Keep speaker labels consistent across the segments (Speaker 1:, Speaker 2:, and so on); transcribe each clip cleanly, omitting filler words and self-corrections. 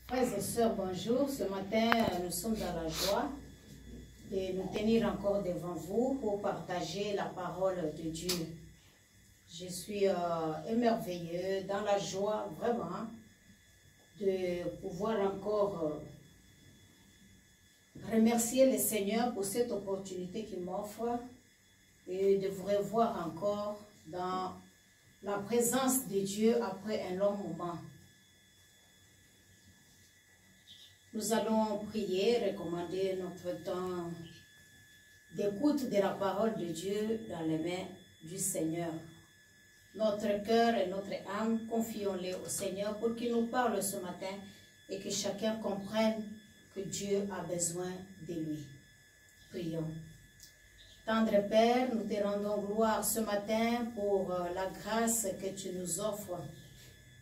Speaker 1: Frères et sœurs, bonjour. Ce matin, nous sommes dans la joie de nous tenir encore devant vous pour partager la parole de Dieu. Je suis émerveillée, dans la joie vraiment de pouvoir encore remercier le Seigneur pour cette opportunité qu'il m'offre et de vous revoir encore dans la présence de Dieu après un long moment. Nous allons prier, recommander notre temps d'écoute de la parole de Dieu dans les mains du Seigneur. Notre cœur et notre âme, confions-les au Seigneur pour qu'il nous parle ce matin et que chacun comprenne que Dieu a besoin de lui. Prions. Tendre Père, nous te rendons gloire ce matin pour la grâce que tu nous offres.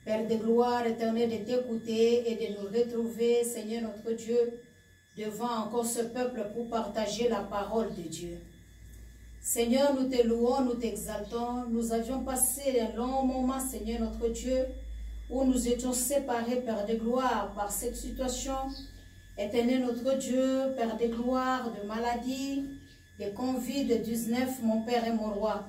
Speaker 1: Père de gloire éternelle, de t'écouter et de nous retrouver, Seigneur notre Dieu, devant encore ce peuple pour partager la parole de Dieu. Seigneur, nous te louons, nous t'exaltons. Nous avions passé un long moment, Seigneur notre Dieu, où nous étions séparés, Père de gloire, par cette situation. Éternel notre Dieu, Père de gloire, de maladie, de Covid-19, mon Père et mon Roi.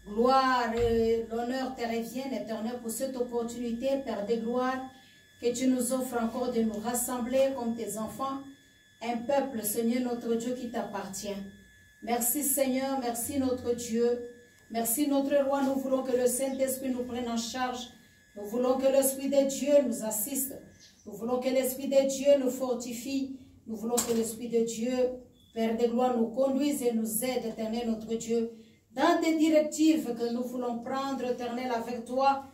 Speaker 1: Gloire et l'honneur te reviennent, éternel, pour cette opportunité, Père de gloire, que tu nous offres encore de nous rassembler comme tes enfants, un peuple, Seigneur notre Dieu, qui t'appartient. Merci Seigneur, merci notre Dieu, merci notre Roi. Nous voulons que le Saint-Esprit nous prenne en charge. Nous voulons que l'Esprit de Dieu nous assiste. Nous voulons que l'Esprit de Dieu nous fortifie. Nous voulons que l'Esprit de Dieu, Père de gloire, nous conduise et nous aide, éternel notre Dieu, dans des directives que nous voulons prendre, éternel, avec toi,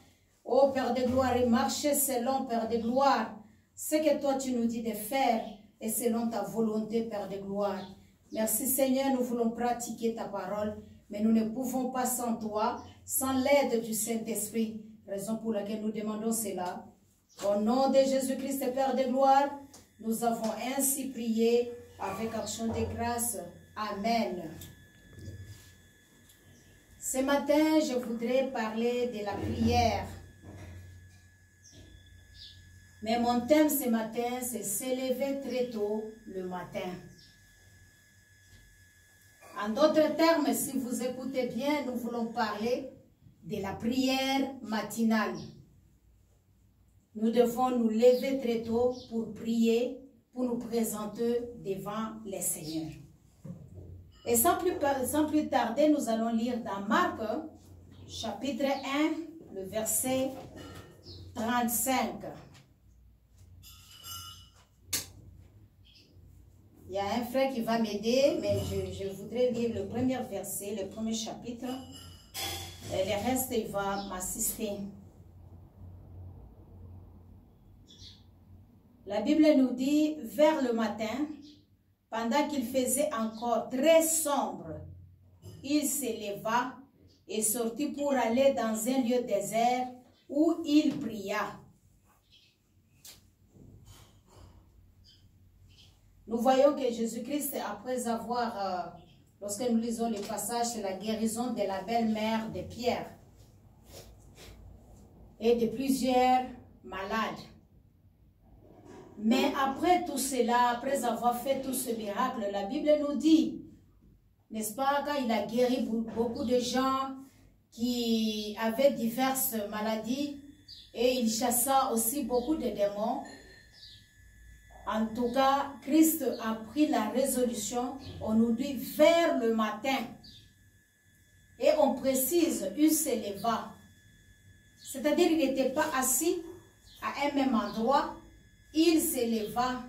Speaker 1: ô Père de gloire, et marcher selon, Père de gloire, ce que toi tu nous dis de faire, et selon ta volonté, Père de gloire. Merci Seigneur, nous voulons pratiquer ta parole, mais nous ne pouvons pas sans toi, sans l'aide du Saint-Esprit, raison pour laquelle nous demandons cela. Au nom de Jésus-Christ, Père de gloire, nous avons ainsi prié avec action de grâce. Amen. Ce matin, je voudrais parler de la prière. Mais mon thème ce matin, c'est s'élever très tôt le matin. En d'autres termes, si vous écoutez bien, nous voulons parler de la prière matinale. Nous devons nous lever très tôt pour prier, pour nous présenter devant le Seigneur. Et sans plus tarder, nous allons lire dans Marc, chapitre 1, le verset 35. Il y a un frère qui va m'aider, mais je voudrais lire le premier verset, le premier chapitre. Et le reste, il va m'assister. La Bible nous dit, vers le matin, pendant qu'il faisait encore très sombre, il s'éleva et sortit pour aller dans un lieu désert où il pria. Nous voyons que Jésus-Christ, après avoir, lorsque nous lisons le passage, c'est la guérison de la belle-mère de Pierre et de plusieurs malades. Mais après tout cela, après avoir fait tout ce miracle, la Bible nous dit, n'est-ce pas, quand il a guéri beaucoup de gens qui avaient diverses maladies et il chassa aussi beaucoup de démons. En tout cas, Christ a pris la résolution, on nous dit vers le matin. Et on précise, il s'éleva. C'est-à-dire qu'il n'était pas assis à un même endroit. Il s'éleva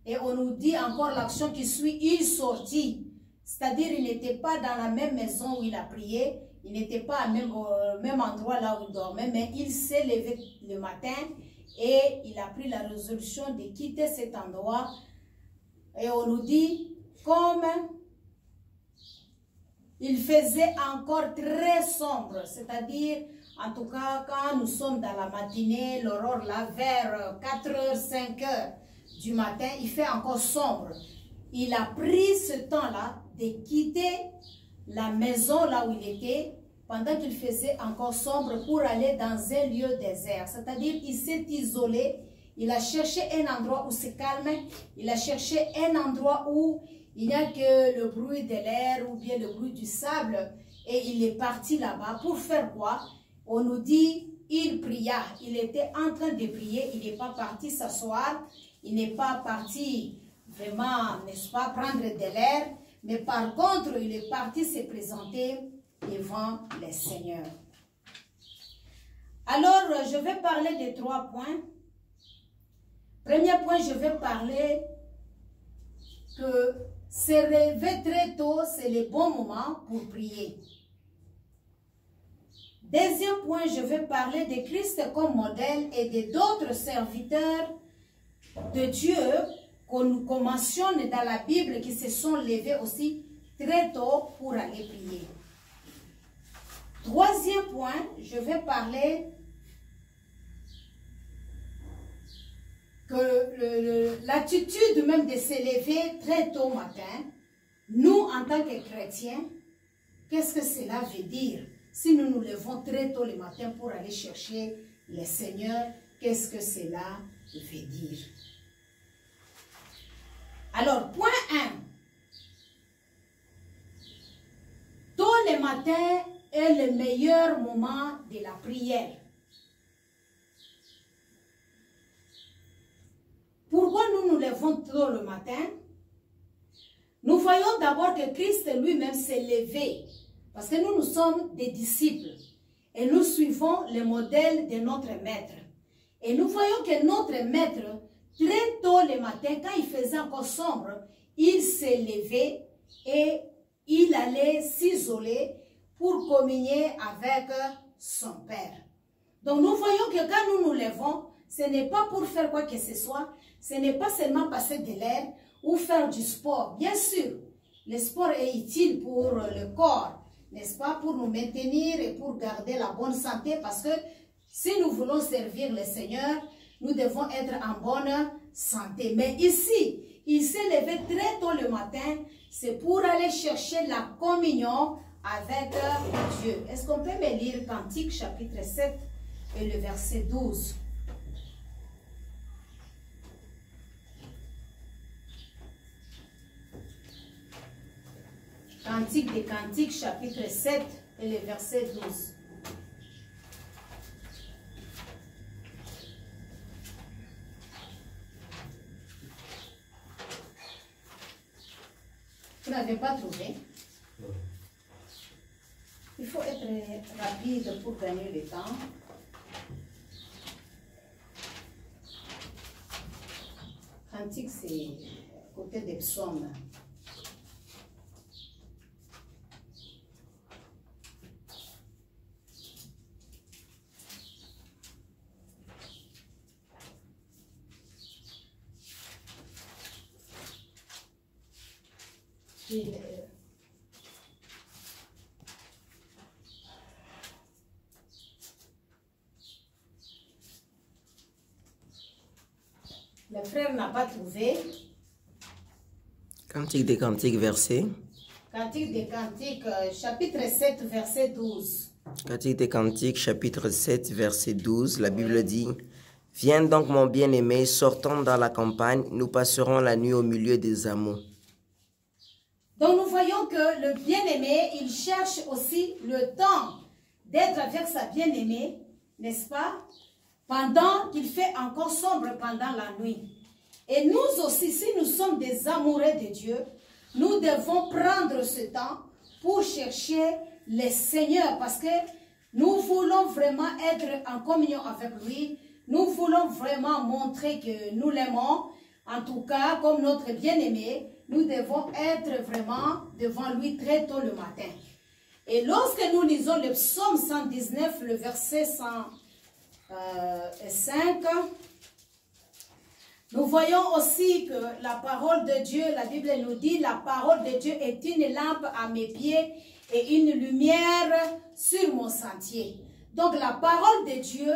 Speaker 1: et on nous dit encore l'action qui suit, il sortit. C'est-à-dire il n'était pas dans la même maison où il a prié, il n'était pas au même endroit là où il dormait, mais il s'est levé le matin et il a pris la résolution de quitter cet endroit. Et on nous dit, comme il faisait encore très sombre, c'est-à-dire, en tout cas, quand nous sommes dans la matinée, l'aurore là, vers 4h, 5h du matin, il fait encore sombre. Il a pris ce temps-là de quitter la maison là où il était, pendant qu'il faisait encore sombre, pour aller dans un lieu désert. C'est-à-dire, il s'est isolé, Il a cherché un endroit où c'est calme. Il a cherché un endroit où il n'y a que le bruit de l'air ou bien le bruit du sable. Et il est parti là-bas pour faire quoi? On nous dit, il pria. Il était en train de prier. Il n'est pas parti s'asseoir. Il n'est pas parti vraiment, n'est-ce pas, prendre de l'air. Mais par contre, il est parti se présenter devant le Seigneur. Alors, je vais parler de 3 points. Premier point, je vais parler que se réveiller très tôt, c'est le bon moment pour prier. Deuxième point, je vais parler de Christ comme modèle et de d'autres serviteurs de Dieu qu'on mentionne dans la Bible qui se sont levés aussi très tôt pour aller prier. Troisième point, je vais parler que l'attitude même de se lever très tôt matin, nous en tant que chrétiens, qu'est-ce que cela veut dire? Si nous nous levons très tôt le matin pour aller chercher le Seigneur, qu'est-ce que cela veut dire? Alors, point 1. Tôt le matin est le meilleur moment de la prière. Pourquoi nous nous levons tôt le matin? Nous voyons d'abord que Christ lui-même s'est levé. Parce que nous sommes des disciples. Et nous suivons le modèle de notre maître. Et nous voyons que notre maître, très tôt le matin, quand il faisait encore sombre, il s'est levé et il allait s'isoler pour communier avec son Père. Donc nous voyons que quand nous nous levons, ce n'est pas pour faire quoi que ce soit, ce n'est pas seulement passer de l'air ou faire du sport. Bien sûr, le sport est utile pour le corps, n'est-ce pas, pour nous maintenir et pour garder la bonne santé, parce que si nous voulons servir le Seigneur, nous devons être en bonne santé. Mais ici, il s'est levé très tôt le matin, c'est pour aller chercher la communion avec Dieu. Est-ce qu'on peut me lire Cantique chapitre 7 et le verset 12? Cantique des Cantiques, chapitre 7 et le verset 12. Vous n'avez pas trouvé? Il faut être rapide pour gagner le temps. Cantique, c'est côté des psaumes. Le frère n'a pas trouvé.
Speaker 2: Cantique des Cantiques, verset.
Speaker 1: Cantique des Cantiques, chapitre 7, verset 12.
Speaker 2: Cantique des Cantiques, chapitre 7, verset 12. La Bible dit: Viens donc, mon bien-aimé, sortons dans la campagne, nous passerons la nuit au milieu des hameaux.
Speaker 1: Donc nous voyons que le bien-aimé, il cherche aussi le temps d'être avec sa bien-aimée, n'est-ce pas? Pendant qu'il fait encore sombre pendant la nuit. Et nous aussi, si nous sommes des amoureux de Dieu, nous devons prendre ce temps pour chercher le Seigneur, parce que nous voulons vraiment être en communion avec lui. Nous voulons vraiment montrer que nous l'aimons. En tout cas, comme notre bien-aimé, nous devons être vraiment devant lui très tôt le matin. Et lorsque nous lisons le psaume 119, le verset 105, nous voyons aussi que la parole de Dieu, la Bible nous dit, la parole de Dieu est une lampe à mes pieds et une lumière sur mon sentier. Donc la parole de Dieu,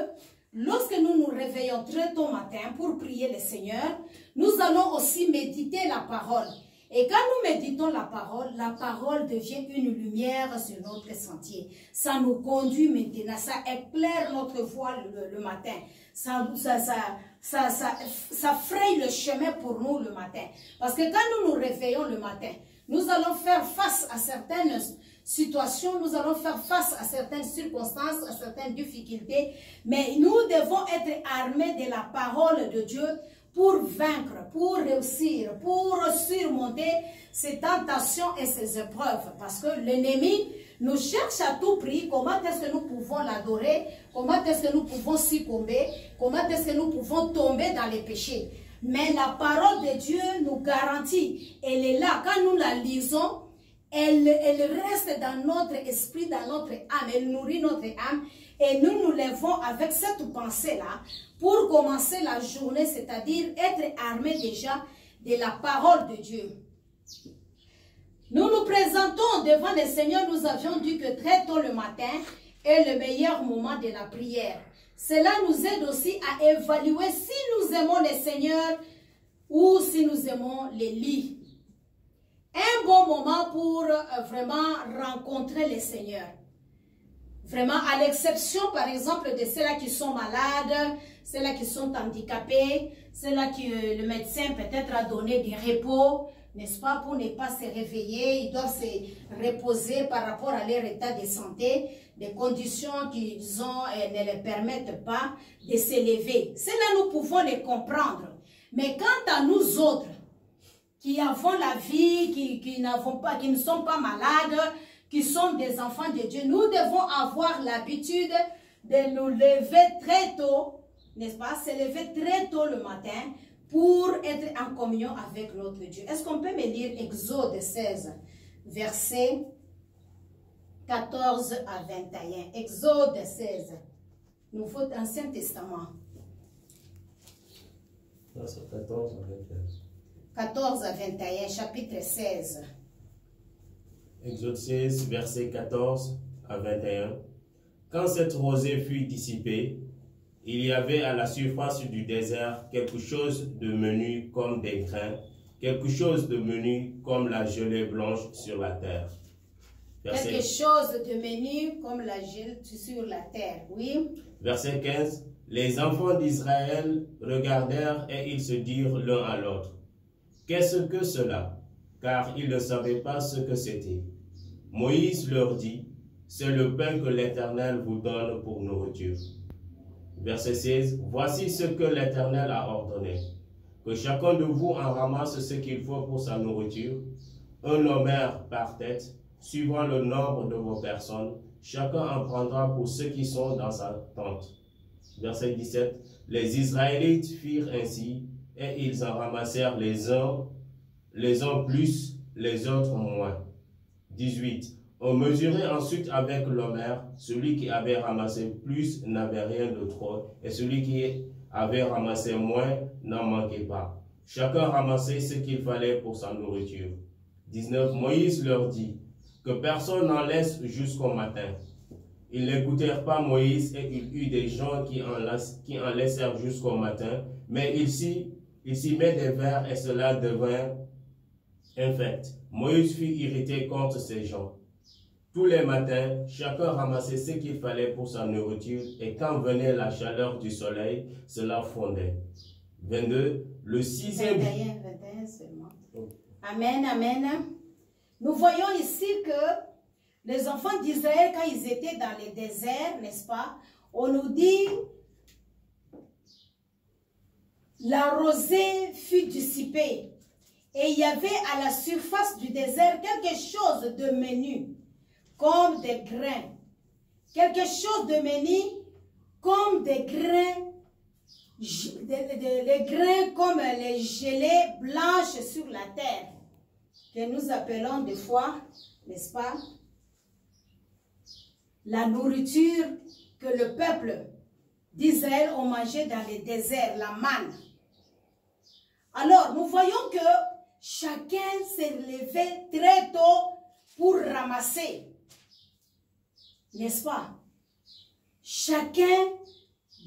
Speaker 1: lorsque nous nous réveillons très tôt matin pour prier le Seigneur, nous allons aussi méditer la parole. Et quand nous méditons la parole devient une lumière sur notre sentier. Ça nous conduit maintenant, ça éclaire notre voie le matin. Ça ça fraye le chemin pour nous le matin. Parce que quand nous nous réveillons le matin, nous allons faire face à certaines situations, nous allons faire face à certaines circonstances, à certaines difficultés, mais nous devons être armés de la parole de Dieu pour vaincre, pour réussir, pour surmonter ces tentations et ces épreuves. Parce que l'ennemi nous cherche à tout prix comment est-ce que nous pouvons l'adorer, comment est-ce que nous pouvons succomber, comment est-ce que nous pouvons tomber dans les péchés. Mais la parole de Dieu nous garantit, elle est là. Quand nous la lisons, elle reste dans notre esprit, dans notre âme, elle nourrit notre âme. Et nous nous levons avec cette pensée-là pour commencer la journée, c'est-à-dire être armés déjà de la parole de Dieu. Nous nous présentons devant le Seigneur, nous avions dit que très tôt le matin est le meilleur moment de la prière. Cela nous aide aussi à évaluer si nous aimons le Seigneur ou si nous aimons les lits. Un bon moment pour vraiment rencontrer le Seigneur. Vraiment, à l'exception, par exemple, de ceux-là qui sont malades, ceux-là qui sont handicapés, ceux-là qui le médecin peut-être a donné des repos, n'est-ce pas, pour ne pas se réveiller, ils doivent se reposer par rapport à leur état de santé, des conditions qu'ils ont ne les permettent pas de se lever. Cela, nous pouvons les comprendre. Mais quant à nous autres, qui avons la vie, qui ne sont pas malades, qui sont des enfants de Dieu, nous devons avoir l'habitude de nous lever très tôt, n'est-ce pas, se lever très tôt le matin pour être en communion avec notre Dieu. Est-ce qu'on peut me lire Exode 16, versets 14 à 21. Exode 16, Nouveau Ancien Testament.
Speaker 3: 14 à 21.
Speaker 1: 14 à 21, chapitre 16.
Speaker 3: Exode 16, versets 14 à 21. Quand cette rosée fut dissipée, il y avait à la surface du désert quelque chose de menu comme des grains, quelque chose de menu comme la gelée blanche sur la terre.
Speaker 1: Quelque chose de menu comme la gelée sur la terre, oui.
Speaker 3: Verset 15. Les enfants d'Israël regardèrent et ils se dirent l'un à l'autre: qu'est-ce que cela? Car ils ne savaient pas ce que c'était. Moïse leur dit: c'est le pain que l'Éternel vous donne pour nourriture. Verset 16. Voici ce que l'Éternel a ordonné: que chacun de vous en ramasse ce qu'il faut pour sa nourriture, un homère par tête, suivant le nombre de vos personnes. Chacun en prendra pour ceux qui sont dans sa tente. Verset 17. Les Israélites firent ainsi, et ils en ramassèrent les uns plus, les autres moins. 18. On mesurait ensuite avec l'homère. Celui qui avait ramassé plus n'avait rien de trop, et celui qui avait ramassé moins n'en manquait pas. Chacun ramassait ce qu'il fallait pour sa nourriture. 19. Moïse leur dit: que personne n'en laisse jusqu'au matin. Ils n'écoutèrent pas Moïse, et il y eut des gens qui en laissèrent jusqu'au matin, mais il s'y met des vers, et cela devint infect. Moïse fut irrité contre ces gens. Tous les matins, chacun ramassait ce qu'il fallait pour sa nourriture, et quand venait la chaleur du soleil, cela fondait. 22. Le sixième...
Speaker 1: 21 seulement. Amen, amen. Nous voyons ici que les enfants d'Israël, quand ils étaient dans le désert, n'est-ce pas, on nous dit, la rosée fut dissipée. Et il y avait à la surface du désert quelque chose de menu, comme des grains. Quelque chose de menu, comme des grains, les grains comme les gelées blanches sur la terre, que nous appelons des fois, n'est-ce pas, la nourriture que le peuple d'Israël a mangé dans le désert, la manne. Alors, nous voyons que chacun s'est levé très tôt pour ramasser, n'est-ce pas? Chacun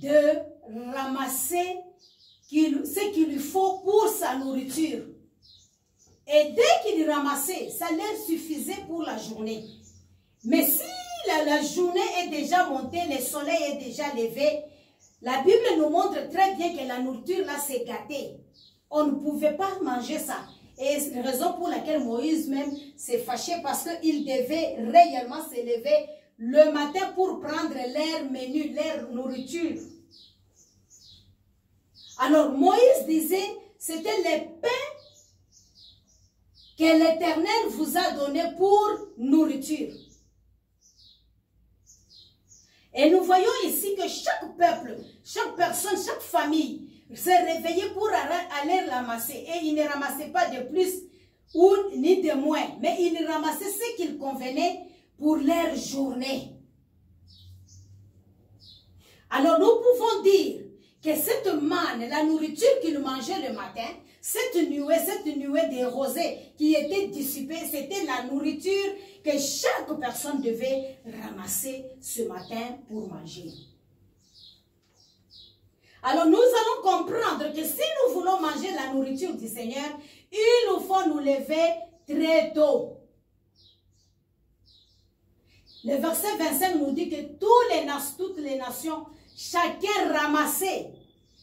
Speaker 1: de ramasser ce qu'il lui faut pour sa nourriture. Et dès qu'il ramassait, ça leur suffisait pour la journée. Mais si la journée est déjà montée, le soleil est déjà levé, La Bible nous montre très bien que la nourriture là c'est gâté. On ne pouvait pas manger ça. Et c'est la raison pour laquelle Moïse même s'est fâché parce qu'il devait réellement se lever le matin pour prendre leur menu, leur nourriture. Alors Moïse disait, c'était les pains que l'Éternel vous a donnés pour nourriture. Et nous voyons ici que chaque peuple, chaque personne, chaque famille s'est réveillée pour aller ramasser. Et ils ne ramassaient pas de plus ou ni de moins, mais ils ramassaient ce qu'il convenait pour leur journée. Alors nous pouvons dire que cette manne, la nourriture qu'ils mangeaient le matin, cette nuée de rosée qui était dissipée, c'était la nourriture que chaque personne devait ramasser ce matin pour manger. Alors nous allons comprendre que si nous voulons manger la nourriture du Seigneur, il nous faut nous lever très tôt. Le verset 25 nous dit que toutes les nations, chacun ramassait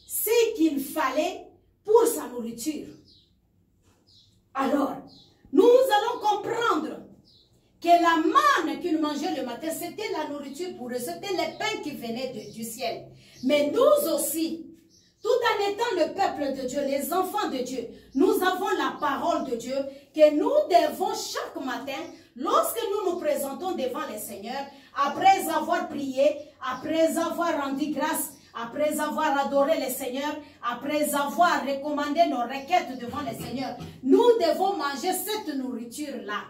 Speaker 1: ce qu'il fallait pour sa nourriture. Alors, nous allons comprendre que la manne qu'ils mangeaient le matin, c'était la nourriture pour eux, c'était les pains qui venaient du ciel. Mais nous aussi, tout en étant le peuple de Dieu, les enfants de Dieu, nous avons la parole de Dieu que nous devons chaque matin, lorsque nous nous présentons devant le Seigneur, après avoir prié, après avoir rendu grâce, après avoir adoré le Seigneur, après avoir recommandé nos requêtes devant le Seigneur, nous devons manger cette nourriture-là.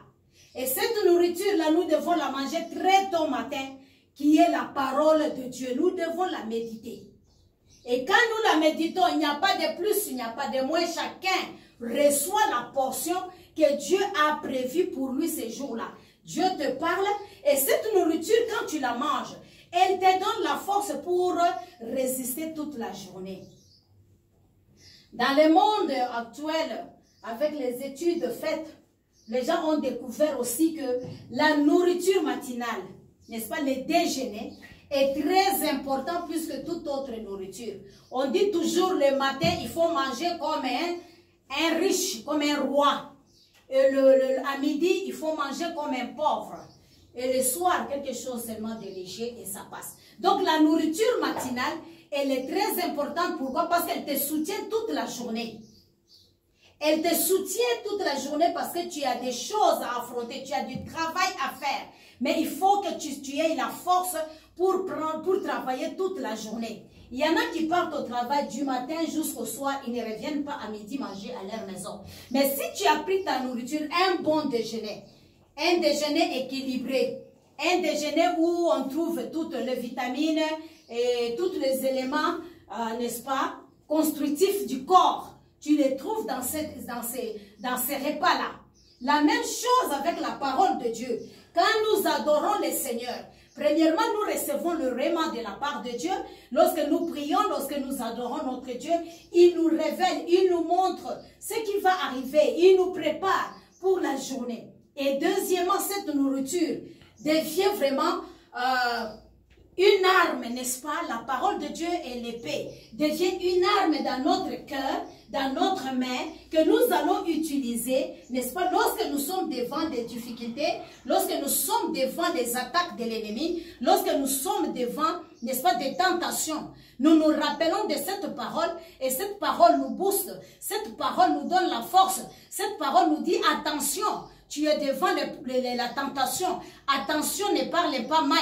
Speaker 1: Et cette nourriture-là, nous devons la manger très tôt matin, qui est la parole de Dieu. Nous devons la méditer. Et quand nous la méditons, il n'y a pas de plus, il n'y a pas de moins. Chacun reçoit la portion que Dieu a prévue pour lui ces jours-là. Dieu te parle et cette nourriture, quand tu la manges, elle te donne la force pour résister toute la journée. Dans le monde actuel, avec les études faites, les gens ont découvert aussi que la nourriture matinale, n'est-ce pas, le déjeuner, est très important plus que toute autre nourriture. On dit toujours le matin, il faut manger comme un riche, comme un roi. Et à midi, il faut manger comme un pauvre. Et le soir, quelque chose seulement de léger et ça passe. Donc la nourriture matinale, elle est très importante. Pourquoi? Parce qu'elle te soutient toute la journée. Elle te soutient toute la journée parce que tu as des choses à affronter, tu as du travail à faire. Mais il faut que tu aies la force pour travailler toute la journée. Il y en a qui partent au travail du matin jusqu'au soir, ils ne reviennent pas à midi manger à leur maison. Mais si tu as pris ta nourriture, un bon déjeuner, un déjeuner équilibré, un déjeuner où on trouve toutes les vitamines et tous les éléments, n'est-ce pas, constructifs du corps, tu les trouves dans ces repas-là. La même chose avec la parole de Dieu. Quand nous adorons le Seigneur, premièrement, nous recevons le réma de la part de Dieu. Lorsque nous prions, lorsque nous adorons notre Dieu, il nous révèle, il nous montre ce qui va arriver. Il nous prépare pour la journée. Et deuxièmement, cette nourriture devient vraiment une arme, n'est-ce pas? La parole de Dieu et l'épée devient une arme dans notre cœur, dans notre main, que nous allons utiliser, n'est-ce pas? Lorsque nous sommes devant des difficultés, lorsque nous sommes devant des attaques de l'ennemi, lorsque nous sommes devant, n'est-ce pas, des tentations. Nous nous rappelons de cette parole et cette parole nous booste, cette parole nous donne la force, cette parole nous dit attention, tu es devant la tentation, attention, ne parle pas mal.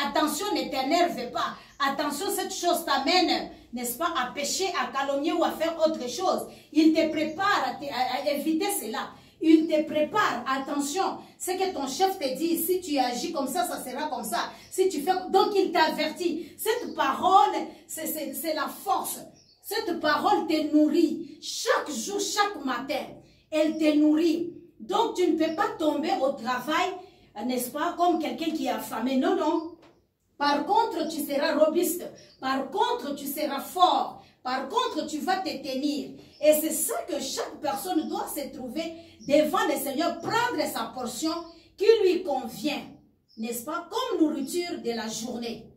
Speaker 1: Attention, ne t'énerve pas. Attention, cette chose t'amène, n'est-ce pas, à pécher, à calomnier ou à faire autre chose. Il te prépare à éviter cela. Il te prépare. Attention, ce que ton chef te dit, si tu agis comme ça, ça sera comme ça. Si tu fais, donc il t'avertit. Cette parole, c'est la force. Cette parole te nourrit. Chaque jour, chaque matin, elle te nourrit. Donc tu ne peux pas tomber au travail, n'est-ce pas, comme quelqu'un qui est affamé. Non, non. Par contre, tu seras robuste. Par contre, tu seras fort. Par contre, tu vas te tenir. Et c'est ça que chaque personne doit se trouver devant le Seigneur, prendre sa portion qui lui convient, n'est-ce pas, comme nourriture de la journée.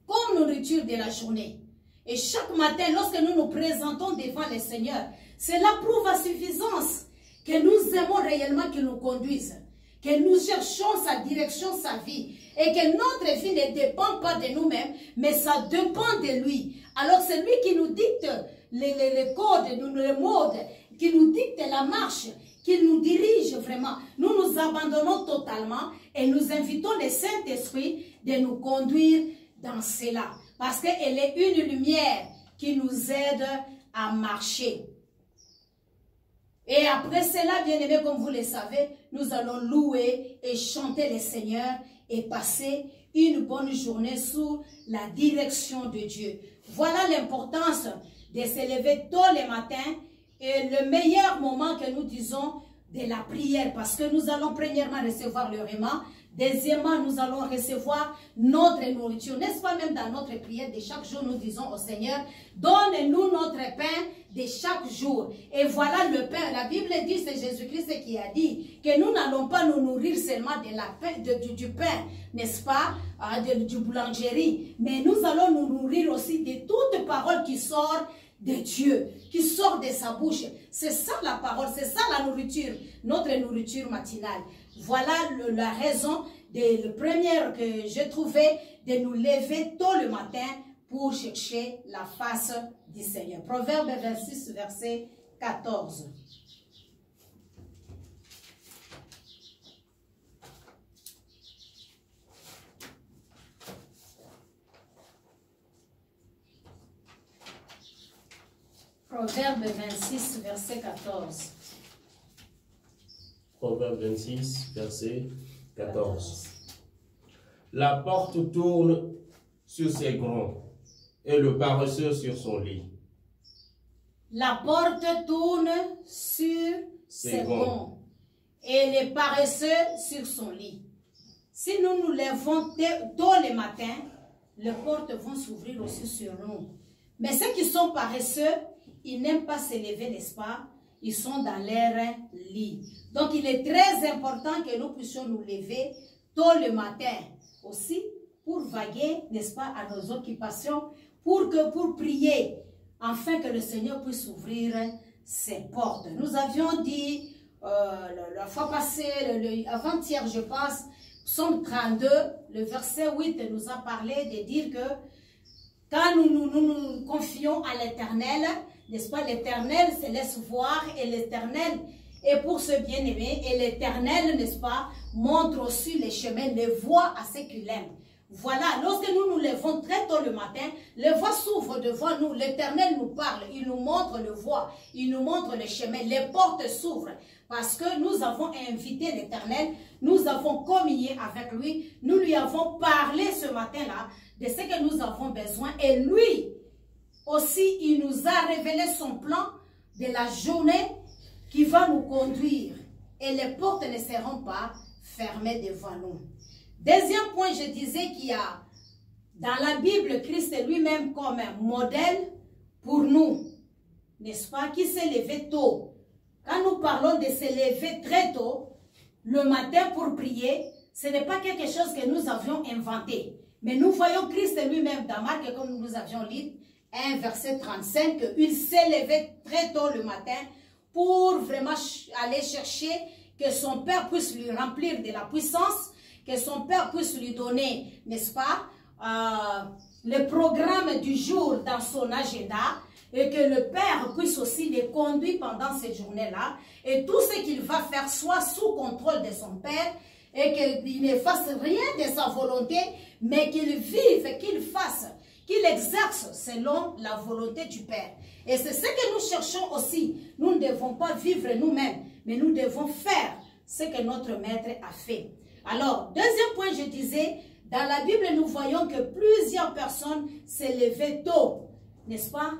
Speaker 1: comme nourriture de la journée. Et chaque matin, lorsque nous nous présentons devant le Seigneur, cela prouve à suffisance que nous aimons réellement qu'il nous conduise, que nous cherchons sa direction, sa vie, et que notre vie ne dépend pas de nous-mêmes, mais ça dépend de lui. Alors c'est lui qui nous dicte les codes, les modes, qui nous dicte la marche, qui nous dirige vraiment. Nous nous abandonnons totalement et nous invitons le Saint-Esprit de nous conduire dans cela. Parce qu'elle est une lumière qui nous aide à marcher. Et après cela, bien-aimés, comme vous le savez, nous allons louer et chanter le Seigneur et passer une bonne journée sous la direction de Dieu. Voilà l'importance de se lever tôt le matin et le meilleur moment que nous disons de la prière, parce que nous allons premièrement recevoir le repas, deuxièmement nous allons recevoir notre nourriture, n'est-ce pas? Même dans notre prière de chaque jour, nous disons au Seigneur, donne-nous notre pain de chaque jour. Et voilà le pain. La Bible dit, c'est Jésus-Christ qui a dit que nous n'allons pas nous nourrir seulement du pain, n'est-ce pas, du boulangerie, mais nous allons nous nourrir aussi de toute parole qui sort de Dieu, qui sort de sa bouche. C'est ça la parole, c'est ça la nourriture, notre nourriture matinale. Voilà la raison, la première que j'ai trouvé, de nous lever tôt le matin pour chercher la face du Seigneur. Proverbe 26, verset 14. Proverbe 26, verset 14.
Speaker 3: Proverbe 26, verset 14. La porte tourne sur ses gonds et le paresseux sur son lit.
Speaker 1: La porte tourne sur ses gonds et le paresseux sur son lit. Si nous nous levons tôt le matin, les portes vont s'ouvrir aussi sur nous. Mais ceux qui sont paresseux, ils n'aiment pas se lever, n'est-ce pas? Ils sont dans leur lit. Donc, il est très important que nous puissions nous lever tôt le matin. Aussi, pour vaguer, n'est-ce pas, à nos occupations, pour prier, afin que le Seigneur puisse ouvrir ses portes. Nous avions dit, la fois passée, avant-hier, je pense, Psaume 32, le verset 8 nous a parlé de dire que quand nous confions à l'Éternel, n'est-ce pas, l'Éternel se laisse voir et l'Éternel est pour ce bien-aimé et l'Éternel, n'est-ce pas, montre aussi les chemins, les voies à ceux qu'il aime. Voilà, lorsque nous nous levons très tôt le matin, les voies s'ouvrent devant nous, l'Éternel nous parle, il nous montre le voie, il nous montre le chemin, les portes s'ouvrent parce que nous avons invité l'Éternel, nous avons communié avec lui, nous lui avons parlé ce matin-là de ce que nous avons besoin et lui aussi, il nous a révélé son plan de la journée qui va nous conduire et les portes ne seront pas fermées devant nous. Deuxième point, je disais qu'il y a dans la Bible Christ lui-même comme un modèle pour nous, n'est-ce pas, qui s'est levé tôt. Quand nous parlons de se lever très tôt, le matin pour prier, ce n'est pas quelque chose que nous avions inventé. Mais nous voyons Christ lui-même dans Marc, comme nous avions lu, 1 verset 35, il s'est levé très tôt le matin pour vraiment aller chercher que son Père puisse lui remplir de la puissance, que son Père puisse lui donner, n'est-ce pas, le programme du jour dans son agenda et que le Père puisse aussi les conduire pendant ces journées-là et tout ce qu'il va faire soit sous contrôle de son Père et qu'il ne fasse rien de sa volonté, mais qu'il vive, qu'il fasse, qu'il exerce selon la volonté du Père. Et c'est ce que nous cherchons aussi. Nous ne devons pas vivre nous-mêmes, mais nous devons faire ce que notre Maître a fait. Alors, deuxième point, je disais, dans la Bible, nous voyons que plusieurs personnes s'est levaient tôt, n'est-ce pas?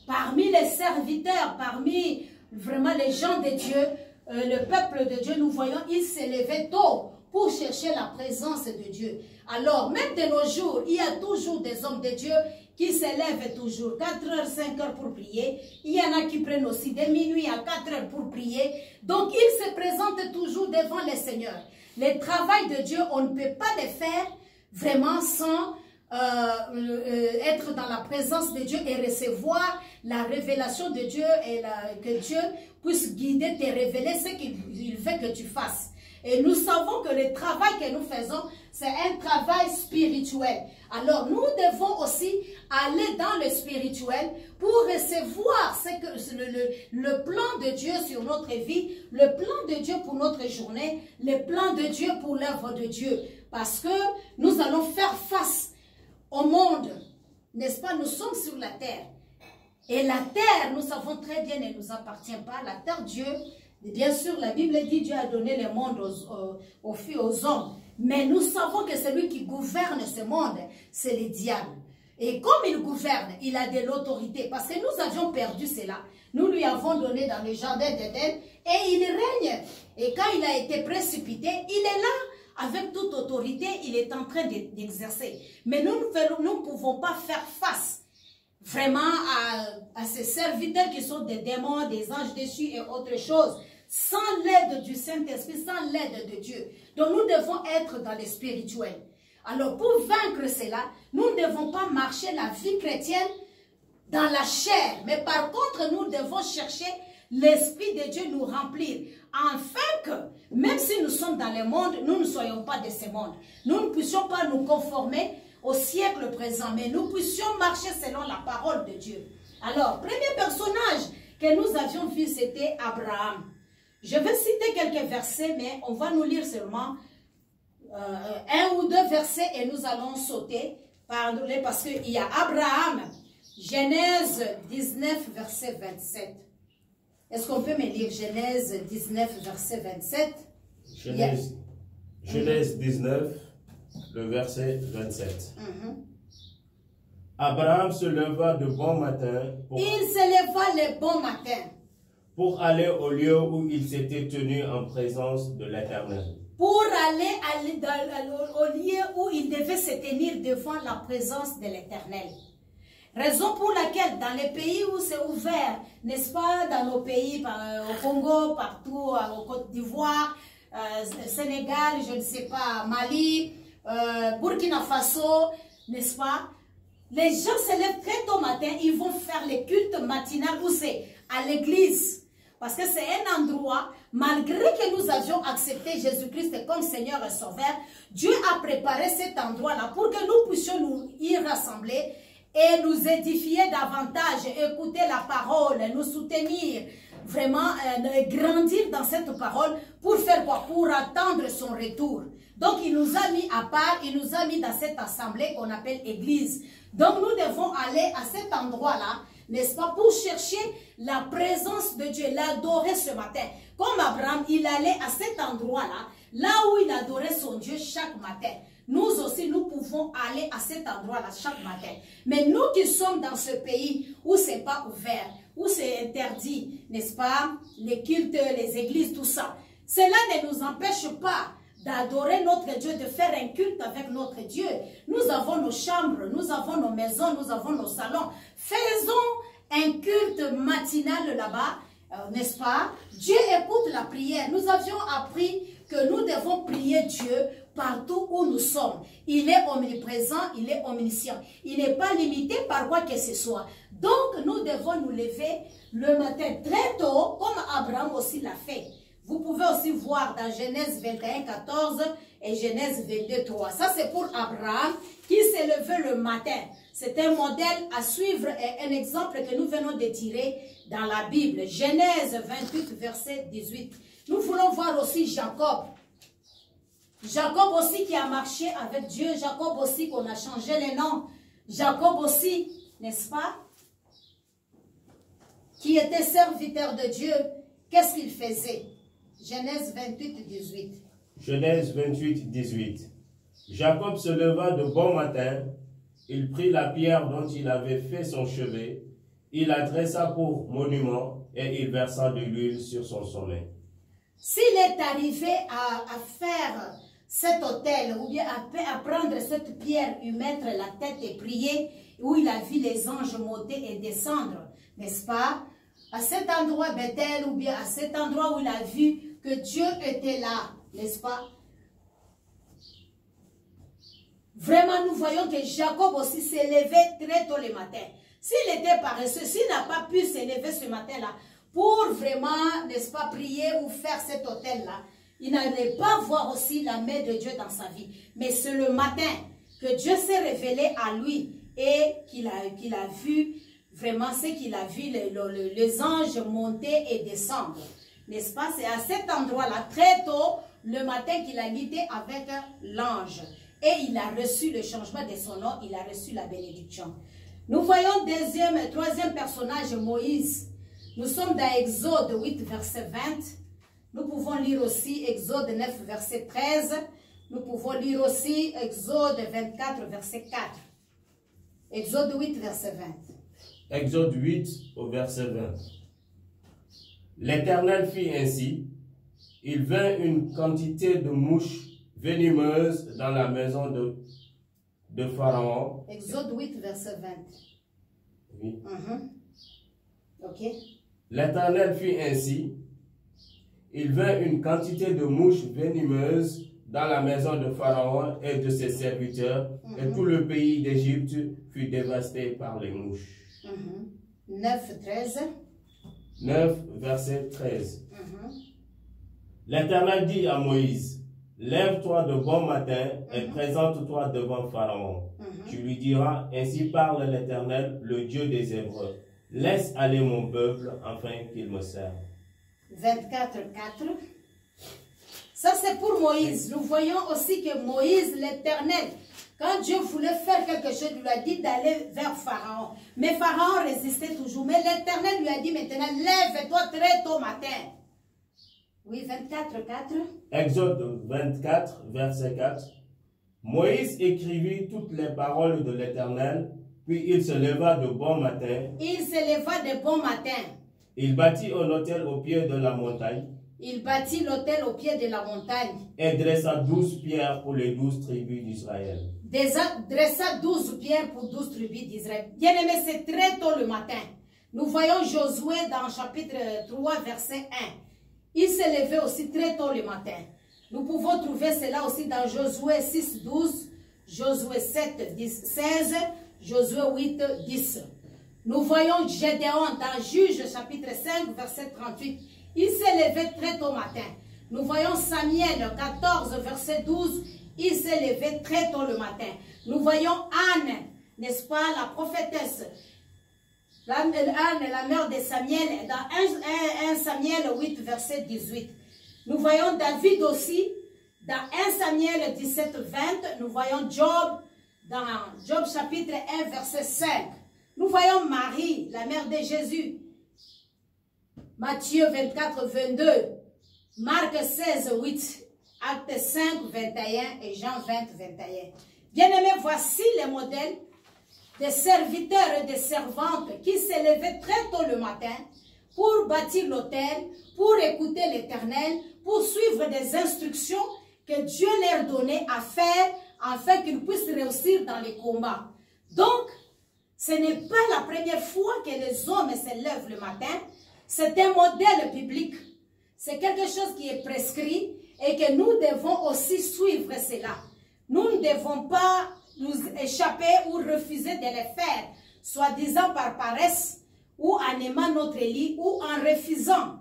Speaker 1: Parmi les serviteurs, parmi vraiment les gens de Dieu, le peuple de Dieu, nous voyons, ils se levaient tôt pour chercher la présence de Dieu. Alors, même de nos jours, il y a toujours des hommes de Dieu qui se lèvent toujours 4h, 5h pour prier. Il y en a qui prennent aussi de minuit à 4h pour prier. Donc, ils se présentent toujours devant le Seigneur. Le travail de Dieu, on ne peut pas le faire vraiment sans être dans la présence de Dieu et recevoir la révélation de Dieu et que Dieu puisse guider, te révéler ce qu'il veut que tu fasses. Et nous savons que le travail que nous faisons, c'est un travail spirituel. Alors nous devons aussi aller dans le spirituel pour recevoir le plan de Dieu sur notre vie, le plan de Dieu pour notre journée, le plan de Dieu pour l'œuvre de Dieu. Parce que nous allons faire face au monde, n'est-ce pas? Nous sommes sur la terre. Et la terre, nous savons très bien, ne nous appartient pas. La terre, Dieu, bien sûr, la Bible dit Dieu a donné le monde aux filles, aux hommes. Mais nous savons que celui qui gouverne ce monde, c'est le diable. Et comme il gouverne, il a de l'autorité. Parce que nous avions perdu cela. Nous lui avons donné dans le jardin d'Éden et il règne. Et quand il a été précipité, il est là. Avec toute autorité, il est en train d'exercer. Mais nous ne pouvons pas faire face vraiment à ces serviteurs qui sont des démons, des anges déchus et autre chose, sans l'aide du Saint-Esprit, sans l'aide de Dieu. Donc nous devons être dans le spirituel. Alors pour vaincre cela, nous ne devons pas marcher la vie chrétienne dans la chair. Mais par contre, nous devons chercher l'Esprit de Dieu nous remplir. Afin que, même si nous sommes dans le monde, nous ne soyons pas de ce monde. Nous ne puissions pas nous conformer au siècle présent, mais nous puissions marcher selon la parole de Dieu. Alors, premier personnage que nous avions vu, c'était Abraham. Je vais citer quelques versets, mais on va nous lire seulement un ou deux versets et nous allons sauter parce qu'il y a Abraham, Genèse 19, verset 27. Est-ce qu'on peut me lire Genèse 19, verset 27?
Speaker 3: Genèse 19, le verset 27. Abraham se leva de bon matin.
Speaker 1: Il se leva le bon matin.
Speaker 3: Pour aller au lieu où il s'était tenu en présence de l'Éternel.
Speaker 1: Pour aller au lieu où il devait se tenir devant la présence de l'Éternel. Raison pour laquelle dans les pays où c'est ouvert, n'est-ce pas, dans nos pays, au Congo, partout, au Côte d'Ivoire, Sénégal, je ne sais pas, Mali, Burkina Faso, n'est-ce pas, les gens se lèvent très tôt matin, ils vont faire les cultes matinales où c'est à l'église. Parce que c'est un endroit, malgré que nous avions accepté Jésus-Christ comme Seigneur et Sauveur, Dieu a préparé cet endroit-là pour que nous puissions nous y rassembler et nous édifier davantage, écouter la parole, nous soutenir, vraiment grandir dans cette parole pour faire quoi? Pour attendre son retour. Donc il nous a mis à part, il nous a mis dans cette assemblée qu'on appelle église. Donc nous devons aller à cet endroit-là, n'est-ce pas, pour chercher la présence de Dieu, l'adorer ce matin. Comme Abraham, il allait à cet endroit-là, là où il adorait son Dieu chaque matin. Nous aussi, nous pouvons aller à cet endroit-là chaque matin. Mais nous qui sommes dans ce pays où ce n'est pas ouvert, où c'est interdit, n'est-ce pas, les cultes, les églises, tout ça, cela ne nous empêche pas d'adorer notre Dieu, de faire un culte avec notre Dieu. Nous avons nos chambres, nous avons nos maisons, nous avons nos salons. Faisons un culte matinal là-bas, n'est-ce pas? Dieu écoute la prière. Nous avions appris que nous devons prier Dieu partout où nous sommes. Il est omniprésent, il est omniscient. Il n'est pas limité par quoi que ce soit. Donc, nous devons nous lever le matin très tôt, comme Abraham aussi l'a fait. Vous pouvez aussi voir dans Genèse 21, 14 et Genèse 22, 3. Ça, c'est pour Abraham qui s'est levé le matin. C'est un modèle à suivre et un exemple que nous venons de tirer dans la Bible. Genèse 28, verset 18. Nous voulons voir aussi Jacob. Jacob aussi qui a marché avec Dieu. Jacob aussi qu'on a changé les noms. Jacob aussi, n'est-ce pas? Qui était serviteur de Dieu. Qu'est-ce qu'il faisait? Genèse 28, 18.
Speaker 3: Genèse 28, 18. Jacob se leva de bon matin. Il prit la pierre dont il avait fait son chevet. Il la dressa pour monument et il versa de l'huile sur son sommet.
Speaker 1: S'il est arrivé à faire cet autel, ou bien à prendre cette pierre, y mettre la tête et prier, où il a vu les anges monter et descendre, n'est-ce pas? À cet endroit Bethel, ou bien à cet endroit où il a vu que Dieu était là, n'est-ce pas? Vraiment, nous voyons que Jacob aussi s'est levé très tôt le matin. S'il était paresseux, s'il n'a pas pu se lever ce matin-là, pour vraiment, n'est-ce pas, prier ou faire cet autel-là, il n'allait pas voir aussi la main de Dieu dans sa vie. Mais c'est le matin que Dieu s'est révélé à lui et qu'il a vu vraiment ce qu'il a vu, les anges monter et descendre. N'est-ce pas? C'est à cet endroit-là, très tôt, le matin qu'il a lutté avec l'ange. Et il a reçu le changement de son nom, il a reçu la bénédiction. Nous voyons troisième personnage, Moïse. Nous sommes dans Exode 8, verset 20. Nous pouvons lire aussi Exode 9, verset 13. Nous pouvons lire aussi Exode 24, verset 4. Exode 8, verset 20.
Speaker 3: Exode 8, au verset 20. L'Éternel fit ainsi. Il vint une quantité de mouches venimeuses dans la maison de Pharaon.
Speaker 1: Exode 8, verset 20.
Speaker 3: Oui.
Speaker 1: Ok.
Speaker 3: L'Éternel fit ainsi. Il vint une quantité de mouches venimeuses dans la maison de Pharaon et de ses serviteurs, et tout le pays d'Égypte fut dévasté par les mouches.
Speaker 1: 9, 13.
Speaker 3: 9, verset 13. L'Éternel dit à Moïse, lève-toi de bon matin et présente-toi devant Pharaon. Tu lui diras, ainsi parle l'Éternel, le Dieu des Hébreux. Laisse aller mon peuple afin qu'il me serve.
Speaker 1: 24, 4. Ça c'est pour Moïse. Nous voyons aussi que Moïse, l'Éternel, quand Dieu voulait faire quelque chose, il lui a dit d'aller vers Pharaon. Mais Pharaon résistait toujours. Mais l'Éternel lui a dit maintenant, lève-toi très tôt matin. Oui, 24, 4.
Speaker 3: Exode 24, verset 4. Moïse écrivit toutes les paroles de l'Éternel, puis il se leva de bon matin.
Speaker 1: Il se leva de bon matin.
Speaker 3: Il bâtit un autel au pied de la montagne.
Speaker 1: Il bâtit l'autel au pied de la montagne.
Speaker 3: Et dressa 12 pierres pour les 12 tribus d'Israël.
Speaker 1: Dressa 12 pierres pour 12 tribus d'Israël. Bien aimé, c'est très tôt le matin. Nous voyons Josué dans chapitre 3, verset 1. Il s'est levé aussi très tôt le matin. Nous pouvons trouver cela aussi dans Josué 6, 12, Josué 7, 10, 16, Josué 8, 10. Nous voyons Gédéon dans Juge chapitre 5, verset 38. Il s'est levé très tôt matin. Nous voyons Samuel 14, verset 12. Il s'est levé très tôt le matin. Nous voyons Anne, n'est-ce pas, la prophétesse. Anne, la mère de Samuel, dans 1 Samuel 8, verset 18. Nous voyons David aussi, dans 1 Samuel 17, 20. Nous voyons Job, dans Job chapitre 1, verset 5. Nous voyons Marie, la mère de Jésus. Matthieu 24, 22. Marc 16, 8. Acte 5, 21 et Jean 20, 21. Bien-aimés, voici les modèles des serviteurs et des servantes qui se levaient très tôt le matin pour bâtir l'autel, pour écouter l'Éternel, pour suivre des instructions que Dieu leur donnait à faire afin qu'ils puissent réussir dans les combats. Donc, ce n'est pas la première fois que les hommes se lèvent le matin. C'est un modèle biblique. C'est quelque chose qui est prescrit et que nous devons aussi suivre cela. Nous ne devons pas nous échapper ou refuser de les faire, soi-disant par paresse ou en aimant notre lit ou en refusant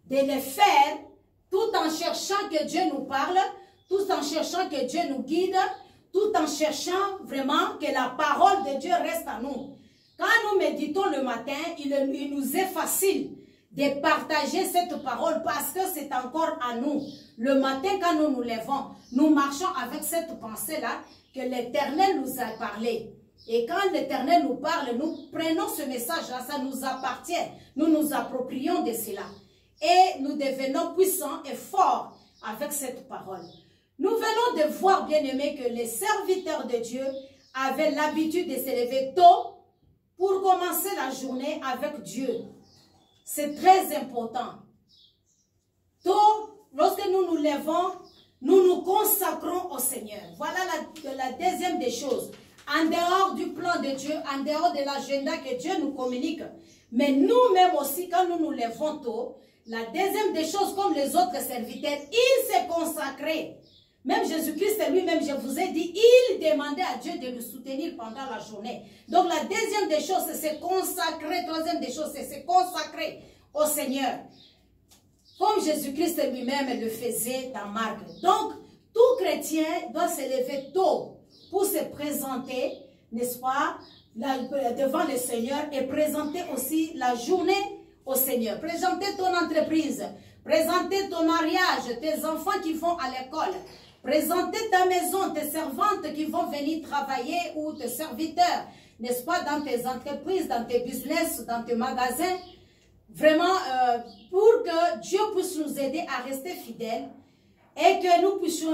Speaker 1: de les faire tout en cherchant que Dieu nous parle, tout en cherchant que Dieu nous guide, tout en cherchant vraiment que la parole de Dieu reste à nous. Quand nous méditons le matin, il nous est facile de partager cette parole parce que c'est encore à nous. Le matin, quand nous nous levons, nous marchons avec cette pensée-là que l'Éternel nous a parlé. Et quand l'Éternel nous parle, nous prenons ce message-là, ça nous appartient. Nous nous approprions de cela. Et nous devenons puissants et forts avec cette parole. Nous venons de voir, bien aimés, que les serviteurs de Dieu avaient l'habitude de se lever tôt pour commencer la journée avec Dieu. C'est très important. Tôt, lorsque nous nous levons, nous nous consacrons au Seigneur. Voilà la deuxième des choses. En dehors du plan de Dieu, en dehors de l'agenda que Dieu nous communique. Mais nous-mêmes aussi, quand nous nous levons tôt, la deuxième des choses, comme les autres serviteurs, ils se consacraient Même Jésus-Christ lui-même, je vous ai dit, il demandait à Dieu de le soutenir pendant la journée. Donc la deuxième des choses, c'est se consacrer. Troisième des choses, c'est se consacrer au Seigneur. Comme Jésus-Christ lui-même le faisait dans Marc. Donc, tout chrétien doit se lever tôt pour se présenter, n'est-ce pas, devant le Seigneur et présenter aussi la journée au Seigneur. Présenter ton entreprise, présenter ton mariage, tes enfants qui vont à l'école, présenter ta maison, tes servantes qui vont venir travailler ou tes serviteurs, n'est-ce pas, dans tes entreprises, dans tes business, dans tes magasins. Vraiment, pour que Dieu puisse nous aider à rester fidèles et que nous puissions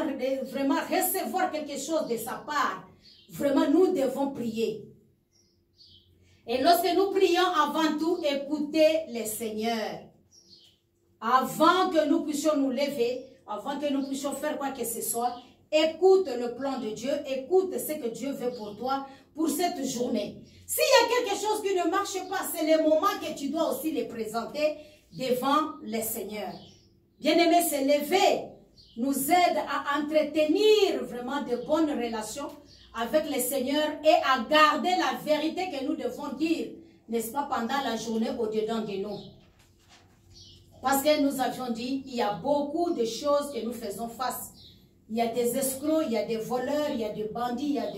Speaker 1: vraiment recevoir quelque chose de sa part. Vraiment, nous devons prier. Et lorsque nous prions, avant tout, écoutez le Seigneur. Avant que nous puissions nous lever, avant que nous puissions faire quoi que ce soit, écoute le plan de Dieu, écoute ce que Dieu veut pour toi, pour cette journée. S'il y a quelque chose qui ne marche pas, c'est le moment que tu dois aussi les présenter devant le Seigneur. Bien-aimé, se lever nous aide à entretenir vraiment de bonnes relations avec le Seigneur et à garder la vérité que nous devons dire, n'est-ce pas, pendant la journée au-dedans de nous. Parce que nous avions dit, il y a beaucoup de choses que nous faisons face. Il y a des escrocs, il y a des voleurs, il y a des bandits, il y a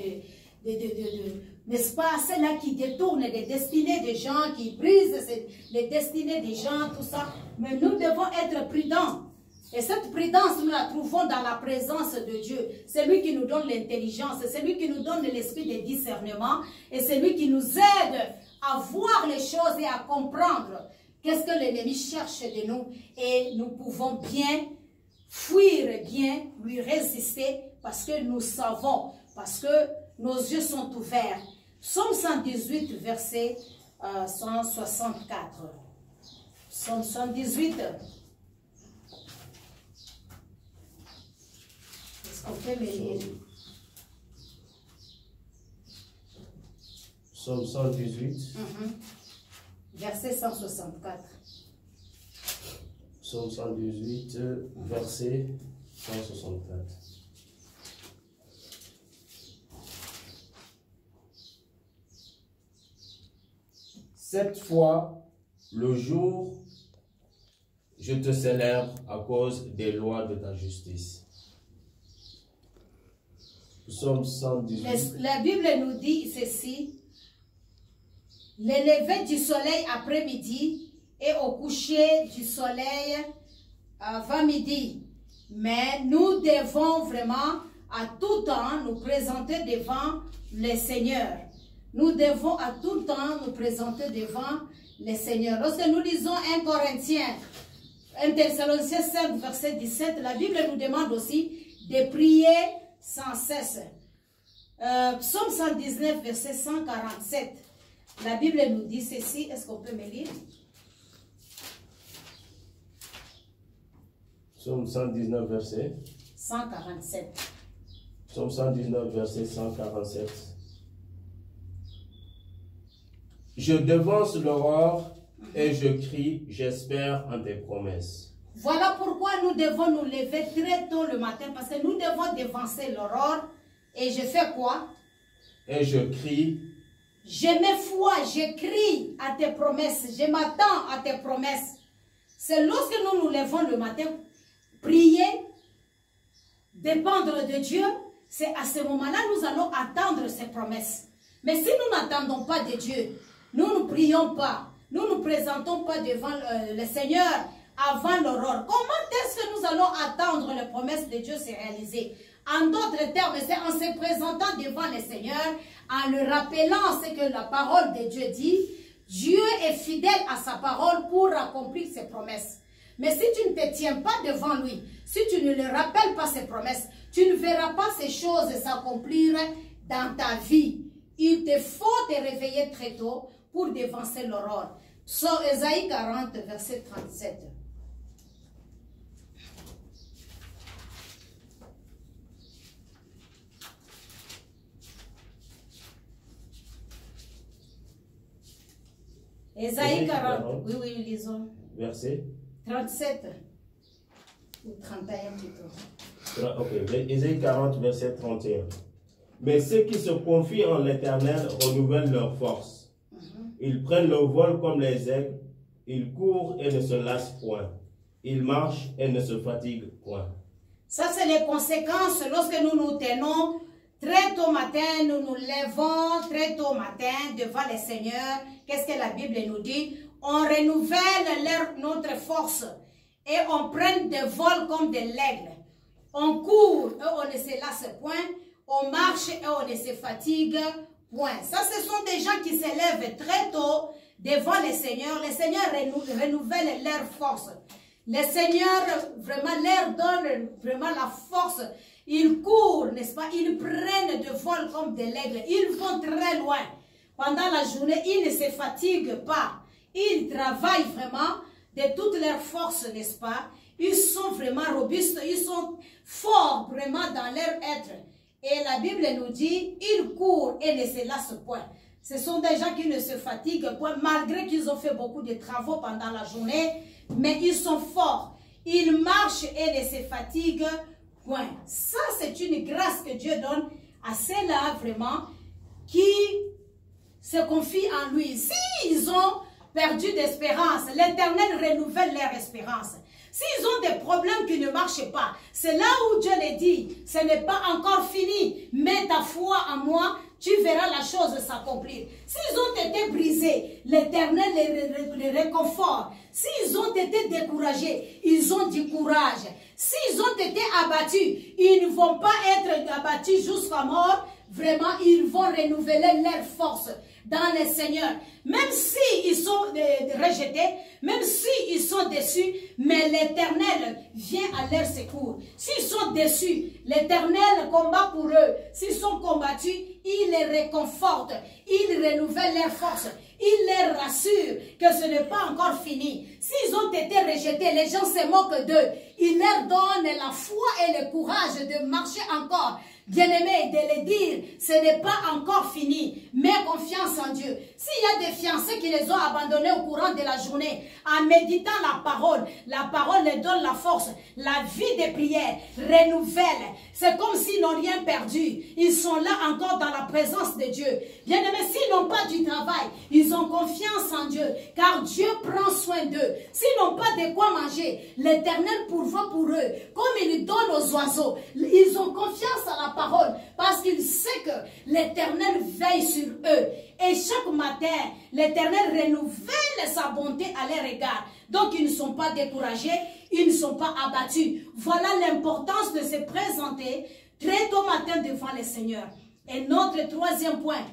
Speaker 1: n'est-ce pas, ceux-là qui détournent les destinées des gens, qui brisent les destinées des gens, tout ça. Mais nous devons être prudents. Et cette prudence, nous la trouvons dans la présence de Dieu. C'est lui qui nous donne l'intelligence, c'est lui qui nous donne l'esprit de discernement, et c'est lui qui nous aide à voir les choses et à comprendre qu'est-ce que l'ennemi cherche de nous. Et nous pouvons bien fuir, bien lui résister, parce que nous savons, parce que nos yeux sont ouverts. Psaume 118, verset 164. Psaume 118. Est-ce qu'on peut me lire?
Speaker 3: Psaume 118.
Speaker 1: Verset 164.
Speaker 3: Psaume 118, verset 164. Cette fois, le jour, je te célèbre à cause des lois de ta justice. Psaume 118.
Speaker 1: La Bible nous dit ceci: le lever du soleil après-midi et au coucher du soleil avant midi. Mais nous devons vraiment à tout temps nous présenter devant le Seigneur. Nous devons à tout temps nous présenter devant le Seigneur. Lorsque nous lisons 1 Corinthiens, 1 Thessaloniciens 5, verset 17, la Bible nous demande aussi de prier sans cesse. Psaume 119, verset 147. La Bible nous dit ceci. Est-ce qu'on peut me lire?
Speaker 3: Psaume 119, verset
Speaker 1: 147.
Speaker 3: Psaume 119, verset 147. Je devance l'aurore et je crie, j'espère en tes promesses.
Speaker 1: Voilà pourquoi nous devons nous lever très tôt le matin, parce que nous devons devancer l'aurore. Et je fais quoi?
Speaker 3: Et je crie.
Speaker 1: Je mets foi, je crie à tes promesses, je m'attends à tes promesses. C'est lorsque nous nous levons le matin, prier, dépendre de Dieu, c'est à ce moment-là nous allons attendre ses promesses. Mais si nous n'attendons pas de Dieu, nous ne prions pas, nous ne nous présentons pas devant le Seigneur avant l'aurore, comment est-ce que nous allons attendre les promesses de Dieu se réaliser? En d'autres termes, c'est en se présentant devant le Seigneur, en le rappelant ce que la parole de Dieu dit. Dieu est fidèle à sa parole pour accomplir ses promesses. Mais si tu ne te tiens pas devant lui, si tu ne le rappelles pas ses promesses, tu ne verras pas ces choses s'accomplir dans ta vie. Il te faut te réveiller très tôt pour devancer l'aurore. Psaume Ésaïe 40, verset 37. Ésaïe 40, oui, lisons.
Speaker 3: Verset
Speaker 1: 37. Ou 31 plutôt.
Speaker 3: Ok, Ésaïe 40, verset 31. Mais ceux qui se confient en l'Éternel renouvellent leur force. Ils prennent le vol comme les aigles. Ils courent et ne se lassent point. Ils marchent et ne se fatiguent point.
Speaker 1: Ça, c'est les conséquences lorsque nous nous tenons très tôt matin, nous nous levons très tôt matin devant le Seigneur. Qu'est-ce que la Bible nous dit? On renouvelle notre force et on prend des vols comme de l'aigle. On court et on ne se lasse point. On marche et on ne se fatigue point. Ça, ce sont des gens qui se lèvent très tôt devant le Seigneur. Le Seigneur renouvelle leur force. Le Seigneur vraiment leur donne vraiment la force. Ils courent, n'est-ce pas? Ils prennent de vol comme de l'aigle. Ils vont très loin. Pendant la journée, ils ne se fatiguent pas. Ils travaillent vraiment de toute leur force, n'est-ce pas? Ils sont vraiment robustes. Ils sont forts vraiment dans leur être. Et la Bible nous dit, ils courent et ne se lassent point. Ce sont des gens qui ne se fatiguent point, malgré qu'ils ont fait beaucoup de travaux pendant la journée, mais ils sont forts. Ils marchent et ne se fatiguent point. Ça, c'est une grâce que Dieu donne à ceux-là, vraiment, qui se confient en lui. S'ils ont perdu d'espérance, l'Éternel renouvelle leur espérance. S'ils ont des problèmes qui ne marchent pas, c'est là où Dieu les dit, ce n'est pas encore fini, mets ta foi en moi, tu verras la chose s'accomplir. S'ils ont été brisés, l'Éternel les réconforte. S'ils ont été découragés, ils ont du courage. S'ils ont été abattus, ils ne vont pas être abattus jusqu'à mort. Vraiment, ils vont renouveler leur force dans le Seigneur. Même s'ils sont rejetés, même s'ils sont déçus, mais l'Éternel vient à leur secours. S'ils sont déçus, l'Éternel combat pour eux. S'ils sont combattus, il les réconforte. Il renouvelle leur force. Il les rassure que ce n'est pas encore fini. S'ils ont été rejetés, les gens se moquent d'eux. Il leur donne la foi et le courage de marcher encore. Bien-aimés, de les dire, ce n'est pas encore fini. Mets confiance en Dieu. S'il y a des fiancés qui les ont abandonnés au courant de la journée, en méditant la parole les donne la force. La vie des prières renouvelle. C'est comme s'ils n'ont rien perdu. Ils sont là encore dans la présence de Dieu. Bien-aimés, s'ils n'ont pas du travail, ils ont confiance en Dieu, car Dieu prend soin d'eux. S'ils n'ont pas de quoi manger, l'Éternel pourvoit pour eux. Comme il donne aux oiseaux, ils ont confiance à la parole, parce qu'ils savent que l'Éternel veille sur eux. Et chaque matin, l'Éternel renouvelle sa bonté à leur égard. Donc, ils ne sont pas découragés, ils ne sont pas abattus. Voilà l'importance de se présenter très tôt matin devant le Seigneur. Et notre troisième point,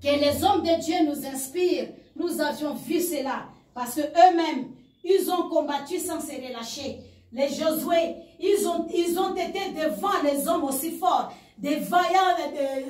Speaker 1: que les hommes de Dieu nous inspirent. Nous avions vu cela, parce qu'eux-mêmes, ils ont combattu sans se relâcher. Les Josué, ils ont été devant les hommes aussi forts, des vaillants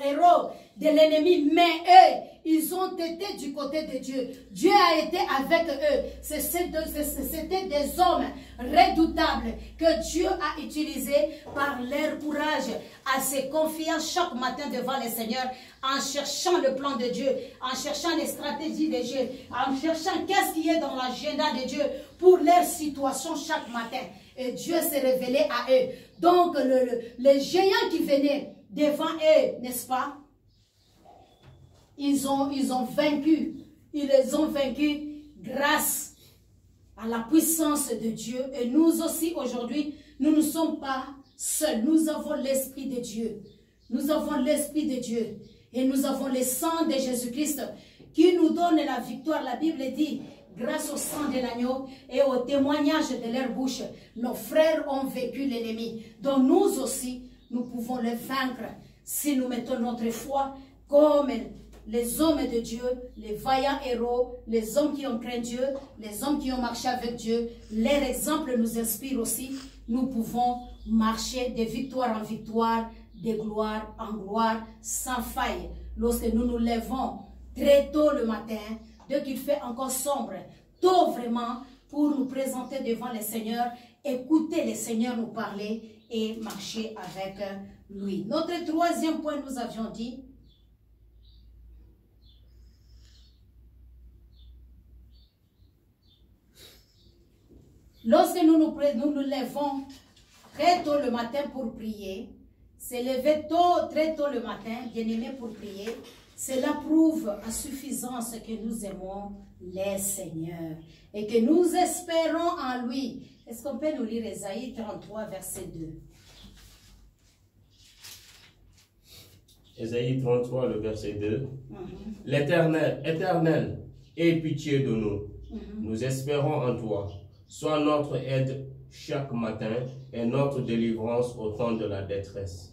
Speaker 1: héros de l'ennemi, mais eux, ils ont été du côté de Dieu. Dieu a été avec eux. C'était des hommes redoutables que Dieu a utilisés par leur courage à se confier chaque matin devant le Seigneur en cherchant le plan de Dieu, en cherchant les stratégies de Dieu, en cherchant qu'est-ce qui est dans l'agenda de Dieu pour leur situation chaque matin. Et Dieu s'est révélé à eux. Donc, les géants qui venaient devant eux, n'est-ce pas? Ils ont vaincu. Ils les ont vaincus grâce à la puissance de Dieu. Et nous aussi, aujourd'hui, nous ne sommes pas seuls. Nous avons l'Esprit de Dieu. Nous avons l'Esprit de Dieu. Et nous avons le sang de Jésus-Christ qui nous donne la victoire. La Bible dit, grâce au sang de l'agneau et au témoignage de leur bouche, nos frères ont vaincu l'ennemi. Donc nous aussi, nous pouvons le vaincre si nous mettons notre foi comme les hommes de Dieu, les vaillants héros, les hommes qui ont craint Dieu, les hommes qui ont marché avec Dieu. Leur exemple nous inspire aussi. Nous pouvons marcher de victoire en victoire, de gloire en gloire, sans faille. Lorsque nous nous levons très tôt le matin, dès qu'il fait encore sombre, tôt vraiment, pour nous présenter devant le Seigneur, écouter le Seigneur nous parler et marcher avec lui. Notre troisième point, nous avions dit, « Lorsque nous nous levons très tôt le matin pour prier, se lever très tôt le matin, bien-aimé, pour prier, cela prouve à suffisance que nous aimons les Seigneurs et que nous espérons en lui. Est-ce qu'on peut nous lire Ésaïe 33, verset 2?
Speaker 3: Ésaïe 33, le verset 2. L'Éternel, Éternel, aie pitié de nous. Nous espérons en toi. Sois notre aide chaque matin et notre délivrance au temps de la détresse.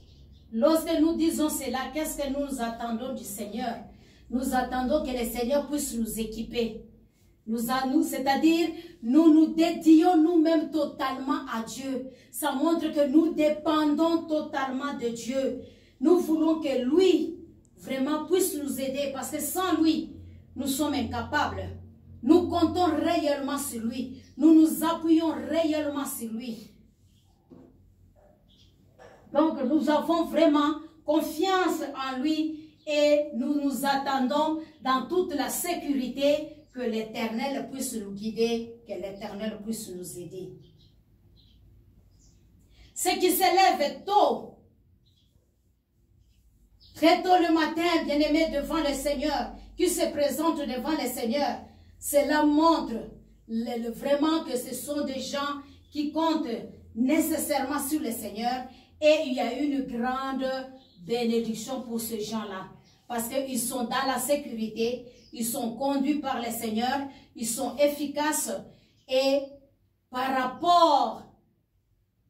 Speaker 3: Lorsque nous disons cela, qu'est-ce que nous attendons du Seigneur? Nous attendons que le Seigneur puisse nous équiper. C'est-à-dire, nous nous dédions nous-mêmes totalement à Dieu. Ça montre que nous dépendons totalement de Dieu. Nous voulons que lui, vraiment, puisse nous aider. Parce que sans lui, nous sommes incapables. Nous comptons réellement sur lui. Nous nous appuyons réellement sur lui. Donc, nous avons vraiment confiance en lui et nous nous attendons dans toute la sécurité que l'Éternel puisse nous guider, que l'Éternel puisse nous aider. Ceux qui se lèvent tôt, très tôt le matin, bien-aimés, devant le Seigneur, qui se présentent devant le Seigneur, cela montre vraiment que ce sont des gens qui comptent nécessairement sur le Seigneur. Et il y a une grande bénédiction pour ces gens-là. Parce qu'ils sont dans la sécurité, ils sont conduits par le Seigneur, ils sont efficaces. Et par rapport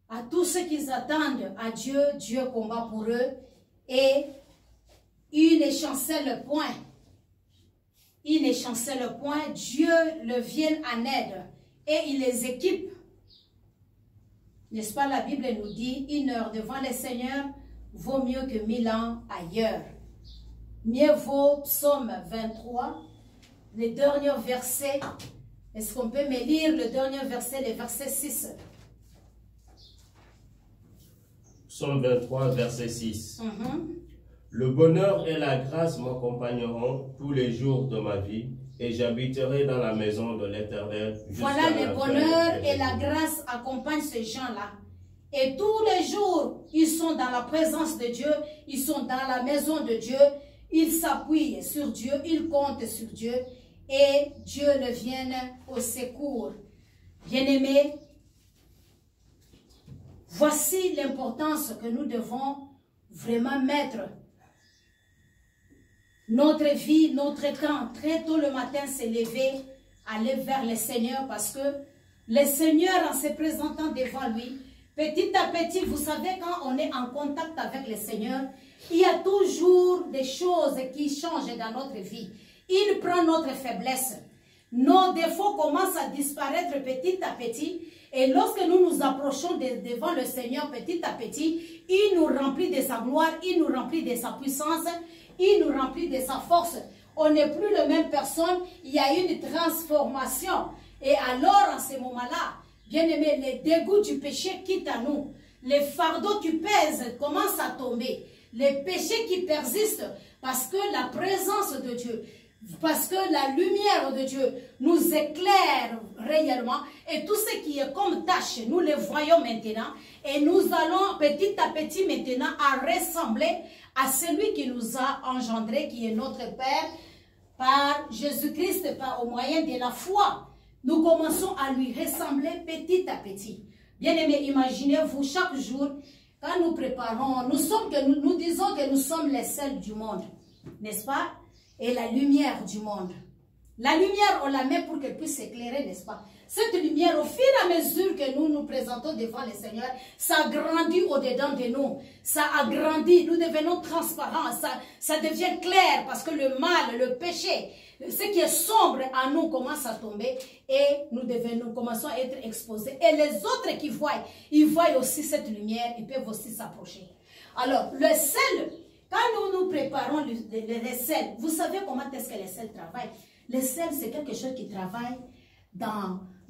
Speaker 3: à tout ce qu'ils attendent à Dieu, Dieu combat pour eux. Et ils ne chancellent point. Ils ne chancellent point. Dieu leur vient en aide. Et il les équipe. N'est-ce pas, la Bible nous dit, 1 heure devant le Seigneur vaut mieux que 1000 ans ailleurs. Mieux vaut, Psaume 23, le dernier verset. Est-ce qu'on peut me lire le dernier verset, le verset 6? Psaume 23, verset 6. Le bonheur et la grâce m'accompagneront tous les jours de ma vie, et j'habiterai dans la maison de l'Éternel.
Speaker 1: Voilà, le bonheur et la grâce accompagnent ces gens-là. Et tous les jours, ils sont dans la présence de Dieu, ils sont dans la maison de Dieu, ils s'appuient sur Dieu, ils comptent sur Dieu, et Dieu le vient au secours. Bien-aimés, voici l'importance que nous devons vraiment mettre notre vie, notre temps, très tôt le matin, se lever, aller vers le Seigneur, parce que le Seigneur, en se présentant devant lui, petit à petit, vous savez, quand on est en contact avec le Seigneur, il y a toujours des choses qui changent dans notre vie. Il prend notre faiblesse. Nos défauts commencent à disparaître petit à petit. Et lorsque nous nous approchons devant le Seigneur petit à petit, il nous remplit de sa gloire, il nous remplit de sa puissance, il nous remplit de sa force. On n'est plus la même personne, il y a une transformation. Et alors, en ce moment-là, bien-aimés, les dégoûts du péché quittent à nous. Les fardeaux qui pèsent commencent à tomber. Les péchés qui persistent parce que la présence de Dieu, parce que la lumière de Dieu nous éclaire réellement. Et tout ce qui est comme tâche, nous le voyons maintenant. Et nous allons petit à petit maintenant à ressembler à celui qui nous a engendrés, qui est notre Père, par Jésus-Christ, au moyen de la foi. Nous commençons à lui ressembler petit à petit. Bien-aimés, imaginez-vous chaque jour, quand nous préparons, nous disons que nous sommes les sels du monde, n'est-ce pas? Et la lumière du monde. La lumière, on la met pour qu'elle puisse éclairer, n'est-ce pas? Cette lumière, au fur et à mesure que nous nous présentons devant le Seigneur, ça grandit au-dedans de nous. Ça agrandit, nous devenons transparents, ça devient clair parce que le mal, le péché, ce qui est sombre en nous commence à tomber et nous commençons à être exposés. Et les autres qui voient, ils voient aussi cette lumière, ils peuvent aussi s'approcher. Alors, le sel, quand nous nous préparons les sels, vous savez comment est-ce que les sels travaillent? Les sels, c'est quelque chose qui travaille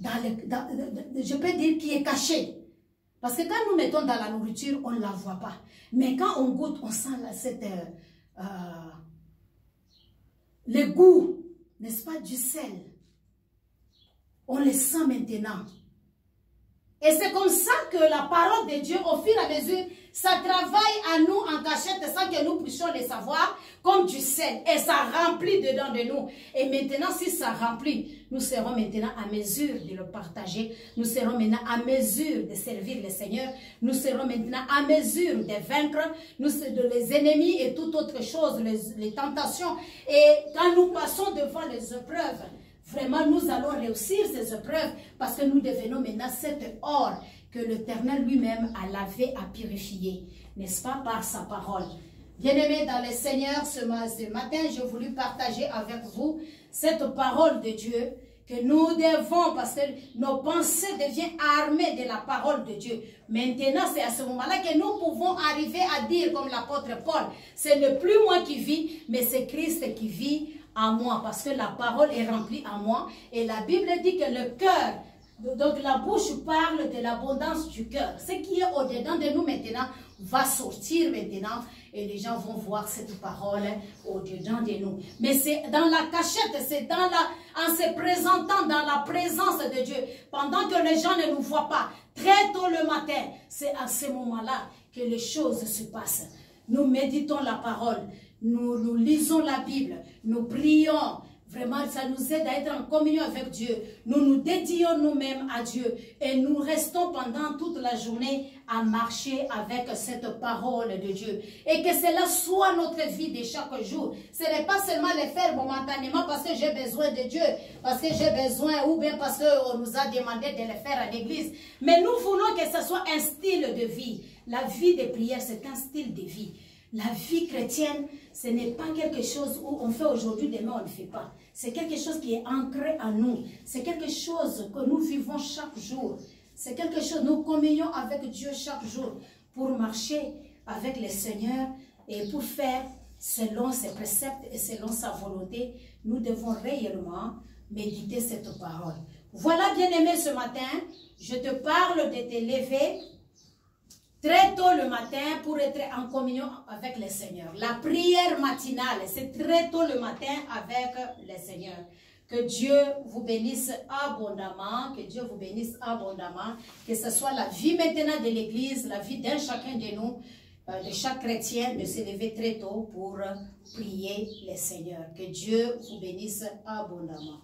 Speaker 1: je peux dire qui est caché. Parce que quand nous mettons dans la nourriture, on ne la voit pas. Mais quand on goûte, on sent le goût, n'est-ce pas, du sel. On le sent maintenant. Et c'est comme ça que la parole de Dieu, au fur et à mesure, ça travaille à nous en cachette sans que nous puissions le savoir comme du sel. Et ça remplit dedans de nous. Et maintenant, si ça remplit, nous serons maintenant à mesure de le partager. Nous serons maintenant à mesure de servir le Seigneur. Nous serons maintenant à mesure de vaincre les ennemis et toute autre chose, les tentations. Et quand nous passons devant les épreuves, vraiment, nous allons réussir ces épreuves parce que nous devenons maintenant cet or que l'Éternel lui-même a lavé, a purifié, n'est-ce pas, par sa parole. Bien-aimés dans le Seigneur, ce matin, j'ai voulu partager avec vous cette parole de Dieu que nous devons, parce que nos pensées deviennent armées de la parole de Dieu. Maintenant, c'est à ce moment-là que nous pouvons arriver à dire, comme l'apôtre Paul, ce n'est plus moi qui vis, mais c'est Christ qui vit en moi, parce que la parole est remplie en moi. Et la Bible dit que le cœur, donc la bouche parle de l'abondance du cœur. Ce qui est au-dedans de nous maintenant va sortir maintenant et les gens vont voir cette parole au-dedans de nous. Mais c'est dans la cachette, c'est en se présentant dans la présence de Dieu. Pendant que les gens ne nous voient pas, très tôt le matin, c'est à ce moment-là que les choses se passent. Nous méditons la parole, nous lisons la Bible, nous prions. Vraiment, ça nous aide à être en communion avec Dieu. Nous nous dédions nous-mêmes à Dieu et nous restons pendant toute la journée à marcher avec cette parole de Dieu. Et que cela soit notre vie de chaque jour. Ce n'est pas seulement le faire momentanément parce que j'ai besoin de Dieu, parce que j'ai besoin ou bien parce qu'on nous a demandé de le faire à l'église. Mais nous voulons que ce soit un style de vie. La vie de prière, c'est un style de vie. La vie chrétienne, ce n'est pas quelque chose où on fait aujourd'hui, demain on ne fait pas. C'est quelque chose qui est ancré en nous. C'est quelque chose que nous vivons chaque jour. C'est quelque chose, nous communions avec Dieu chaque jour pour marcher avec le Seigneur et pour faire selon ses préceptes et selon sa volonté. Nous devons réellement méditer cette parole. Voilà, bien-aimé, ce matin, je te parle de te lever très tôt le matin pour être en communion avec le Seigneur. La prière matinale, c'est très tôt le matin avec le Seigneur. Que Dieu vous bénisse abondamment, que Dieu vous bénisse abondamment, que ce soit la vie maintenant de l'Église, la vie d'un chacun de nous, de chaque chrétien, de se lever très tôt pour prier le Seigneur. Que Dieu vous bénisse abondamment.